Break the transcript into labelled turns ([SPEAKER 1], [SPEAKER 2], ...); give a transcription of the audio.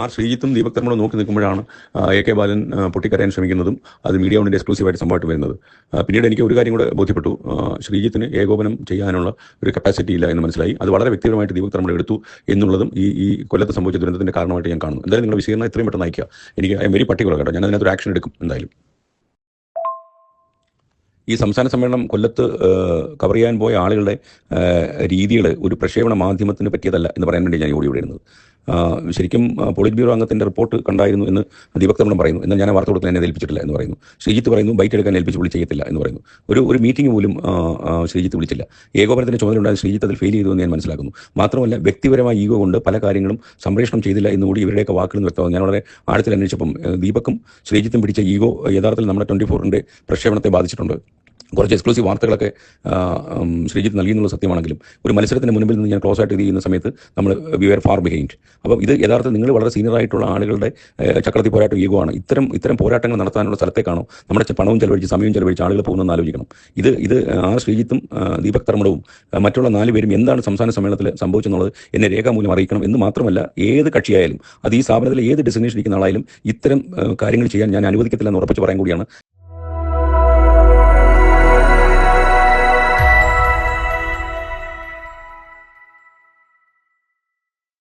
[SPEAKER 1] R ശ്രീജിത്തും Deepak തർമ്മടും നോക്കി നിൽക്കുമ്പോഴാണ് A K ബാലൻ പൊട്ടിക്കരയാൻ ശ്രമിക്കുന്നതും അത് മീഡിയ വണ്ണിൻ്റെ എക്സ്ക്ലൂസീവായിട്ട് സംഭവമായിട്ട് വരുന്നത്. പിന്നീട് എനിക്ക് ഒരു കാര്യം കൂടെ ബോധ്യപ്പെട്ടു. ശ്രീജിത്തിന് ഏകോപനം ചെയ്യാനുള്ള ഒരു കപ്പാസിറ്റി ഇല്ല എന്ന് മനസ്സിലായി. അത് വളരെ വ്യക്തിപരമായിട്ട് ദീപക് തർമ്മട് എടുത്തു എന്നുള്ളതും ഈ കൊല്ലത്ത് സംഭവിച്ച ദുരന്തത്തിൻ്റെ കാരണമായിട്ട് ഞാൻ കാണുന്നു. എന്തായാലും നിങ്ങളുടെ വിശദീകരണം എത്രയും പെട്ടെന്ന് അയക്കുക. എനിക്ക് ഐ എം വെരി പർട്ടിക്കുലർ കേട്ടോ. ഞാൻ അതിനകത്തൊരു ആക്ഷൻ എടുക്കും എന്തായാലും. ഈ സംസ്ഥാന സമ്മേളനം കൊല്ലത്ത് കവർ ചെയ്യാൻ പോയ ആളുകളുടെ രീതികൾ ഒരു പ്രക്ഷേപണ മാധ്യമത്തിന് പറ്റിയതല്ല എന്ന് പറയാൻ വേണ്ടി ഞാൻ ഓടി വരുന്നത്. ശരിക്കും പോളിറ്റ് ബ്യൂറോ അംഗത്തിൻ്റെ റിപ്പോർട്ട് കണ്ടായിരുന്നു എന്ന് ദീപക് തർമ്മടം പറയുന്നു. എന്നാൽ ഞാൻ വാർത്ത കൊടുക്കാൻ എന്നെ ഏൽപ്പിച്ചിട്ടില്ല എന്ന് പറയുന്നു. ശ്രീജിത്ത് പറയുന്നു ബൈറ്റ് എടുക്കാൻ ഏൽപ്പിച്ച് വിളിച്ചേക്കത്തില്ല എന്ന് പറയുന്നു. ഒരു മീറ്റിംഗ് പോലും ശ്രീജിത്ത് വിളിച്ചില്ല. ഏകോപനത്തിന് ചുമതലയുണ്ടായ ശ്രീജിത്ത് അതിൽ ഫെയിൽ ചെയ്തു എന്ന് ഞാൻ മനസ്സിലാക്കുന്നു. മാത്രമല്ല വ്യക്തിപരമായ ഈഗോ കൊണ്ട് പല കാര്യങ്ങളും സംപ്രേഷണം ചെയ്തില്ല എന്നുകൂടി ഇവരുടെയൊക്കെ വാക്കുകൾ നിന്ന് വ്യക്തമാകും. ഞാൻ വളരെ ആഴത്തിൽ അന്വേഷിച്ചപ്പം ദീപക്കും ശ്രീജിത്തും പിടിച്ച ഈഗോ യഥാർത്ഥത്തിൽ നമ്മുടെ 24-ന്റെ പ്രക്ഷേപണത്തെ ബാധിച്ചിട്ടുണ്ട്. കുറച്ച് എക്സ്ക്ലൂസീവ് വാർത്തകളൊക്കെ ശ്രീജിത്ത് നൽകിയെന്നുള്ള സത്യമാണെങ്കിലും ഒരു മത്സരത്തിന് മുൻപിൽ നിന്ന് ഞാൻ ക്ലോസ് ആയിട്ട് ഇത് ചെയ്യുന്ന സമയത്ത് നമ്മൾ വി ആർ ഫാർ ബിഹൈൻഡ്. അപ്പം ഇത് യഥാർത്ഥത്തിൽ നിങ്ങൾ വളരെ സീനിയറായിട്ടുള്ള ആളുകളുടെ ചക്രത്തിൽ പോരാട്ടം ഈഗോ ആണ്. ഇത്തരം പോരാട്ടങ്ങൾ നടത്താനുള്ള സ്ഥലത്തേക്കാണോ നമ്മുടെ പണവും ചെലവഴിച്ച് സമയവും ചെലവഴിച്ച് ആളുകൾ പോകുന്നതെന്ന് ആലോചിക്കണം. ഇത് ശ്രീജിത്തും ദീപക് തർമ്മടവും മറ്റുള്ള 4 പേരും എന്താണ് സംസ്ഥാന സമ്മേളനത്തിൽ സംഭവിച്ചെന്നുള്ളത് എന്നെ രേഖാമൂലം അറിയിക്കണം എന്ന് മാത്രമല്ല ഏത് കക്ഷിയായാലും അത് ഈ സ്ഥാപനത്തിലെ ഏത് ഡെസിഗ്നേഷൻ ഇരിക്കുന്ന ആളായാലും ഇത്തരം കാര്യങ്ങൾ ചെയ്യാൻ ഞാൻ അനുവദിക്കത്തില്ല എന്ന് ഉറപ്പിച്ച് പറയാൻ കൂടിയാണ്